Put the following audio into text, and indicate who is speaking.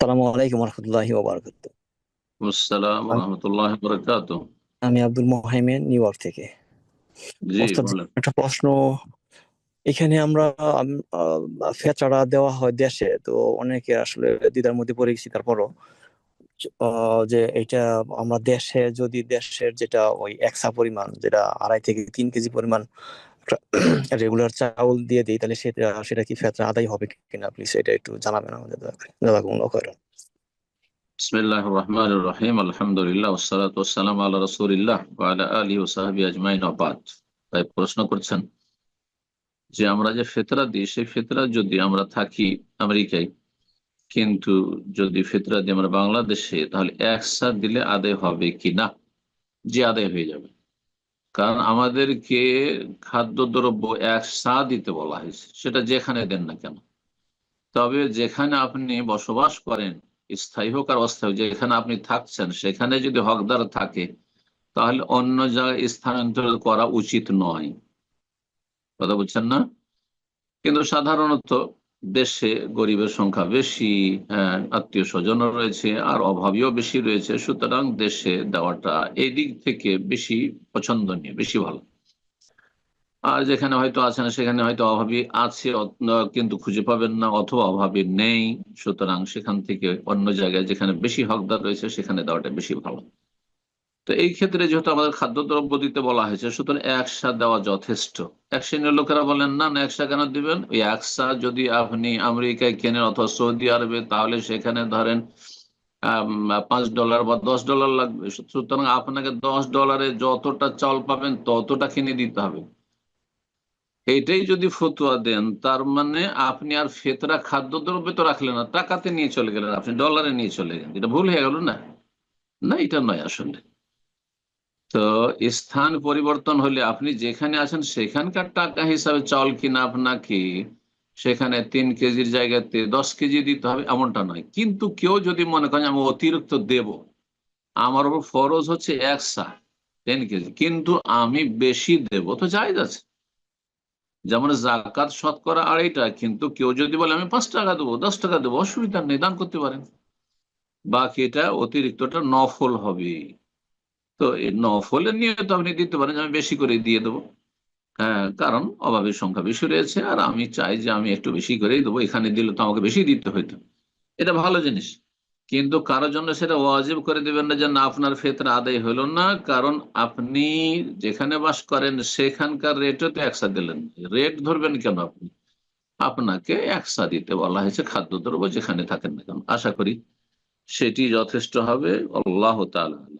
Speaker 1: আসসালামু আলাইকুম রহমতুল্লাহি ওয়া বারাকাতুহু।
Speaker 2: আসসালাম রহমতুল্লাহ বরকাত।
Speaker 1: আমি আব্দুল মোহাইমেন, নিউ ইয়র্ক থেকে।
Speaker 2: জি
Speaker 1: ওস্তাদ,
Speaker 2: বলেন।
Speaker 1: একটা প্রশ্ন। এখানে আমরা ফেতরা দেওয়া হয় দেশে, তো অনেকে আসলে দ্বিধার মধ্যে পড়ে গেছি। তারপরও যে এটা আমরা দেশে যদি দেশের যেটা ওই একসা পরিমাণ, যেটা 2.5 থেকে 3 কেজি পরিমাণ রেগুলার চাউল দিয়ে দিই, তাহলে সেটা সেটা কি ফেতরা আদায় হবে কিনা, প্লিজ এটা একটু জানাবেন আমাদের। জাযাকুমুল্লাহু খাইরান।
Speaker 2: বিসমিল্লাহির রহমানির রহিম, আলহামদুলিল্লাহ ওয়াসসালাতু ওয়াসসালামু আলা রাসূলিল্লাহ ওয়া আলা আলিহি ওয়া সাহবিহি আজমাইন ওয়া বাদ। তাই প্রশ্ন করছেন যে আমরা যে ফিতরা দিই, সেই ফিতরা যদি আমরা থাকি আমেরিকায়, কিন্তু যদি ফিতরা দিই আমরা বাংলাদেশে, তাহলে একসাথ দিলে আদায় হবে কি না? যে আদায় হয়ে যাবে। কারণ আমাদেরকে খাদ্যদ্রব্য একসাথ দিতে বলা হয়েছে, সেটা যেখানে দেন না কেন। তবে যেখানে আপনি বসবাস করেন, স্থায়ী হোক আর অস্থায়ী হোক, যেখানে আপনি থাকছেন সেখানে যদি হকদার থাকে, তাহলে অন্য জায়গায় স্থানান্তর করা উচিত নয়। কথা বুঝছেন না? কিন্তু সাধারণত দেশে গরিবের সংখ্যা বেশি, হ্যাঁ, আত্মীয় স্বজন রয়েছে আর অভাবীও বেশি রয়েছে, সুতরাং দেশে দেওয়াটা এই দিক থেকে বেশি পছন্দনীয়, বেশি ভালো। আর যেখানে হয়তো আছে না, সেখানে হয়তো অভাবী আছে, কিন্তু খুঁজে পাবেন না, অথবা অভাবী নেই। সুতরাং সেখান থেকে অন্য জায়গায় যেখানে বেশি হকদার রয়েছে সেখানে দেওয়াটা বেশি ভালো। তো এই ক্ষেত্রে যেহেতু আমাদের খাদ্যদ্রব্য দিতে বলা হয়েছে, সুতরাং একসা দেওয়া যথেষ্ট। এক শ্রেণীর লোকেরা বলেন না, না একসা কেন দিবেন? ওই একসা যদি আপনি আমেরিকায় কেনেন অথবা সৌদি আরবে, তাহলে সেখানে ধরেন $5 বা $10 লাগবে। সুতরাং আপনাকে $10 যতটা চাল পাবেন ততটা কিনে দিতে হবে। এইটাই যদি ফতুয়া দেন, তার মানে আপনি আর ফেতরা খাদ্যদ্রব্য তো রাখলেন না, টাকাতে নিয়ে চলে গেলেন, আপনি ডলারে নিয়ে চলে গেলেন। এটা ভুল হয়ে গেল না? না, এটা নয় আসলে। তো স্থান পরিবর্তন হলে আপনি যেখানে আছেন সেখানকার টাকা হিসাবে চাউল কিনা আপনাকে সেখানে 3 কেজির জায়গাতে 10 কেজি দিতে হবে, এমনটা নয়। কিন্তু কেউ যদি মনে করেন আমি অতিরিক্ত দেব, আমার উপর ফরজ হচ্ছে 10 কেজি, কিন্তু আমি বেশি দেব, তো জায়েজ আছে। যেমন জাকাত শতকরা 2.5 টাকা, কিন্তু কেউ যদি বলে আমি 5 টাকা দেবো, 10 টাকা দেবো, অসুবিধা নেই, দান করতে পারেন। বাকিটা অতিরিক্তটা নফল হবে। তো এই নফলের নিয়ত আপনি দিতে পারেন যে আমি বেশি করে দিয়ে দেবো। হ্যাঁ, কারণ অভাবের সংখ্যা বেশি রয়েছে আর আমি চাই যে আমি একটু বেশি করেই দেবো, এখানে দিলে তো আমাকে বেশি দিতে হইতো। এটা ভালো জিনিস। কিন্তু কারোর জন্য সেটা ওয়াজিব করে দিবেন না যে না, আপনার ফিতরা আদায় হলো না, কারণ আপনি যেখানে বাস করেন সেখানকার রেটও তো একসাথে দিলেন। রেট ধরবেন কেন আপনি? আপনাকে একসা দিতে বলা হয়েছে খাদ্যদ্রব্য যেখানে থাকেন না কেন। আশা করি সেটি যথেষ্ট হবে। আল্লাহ তাআলা আ'লাম।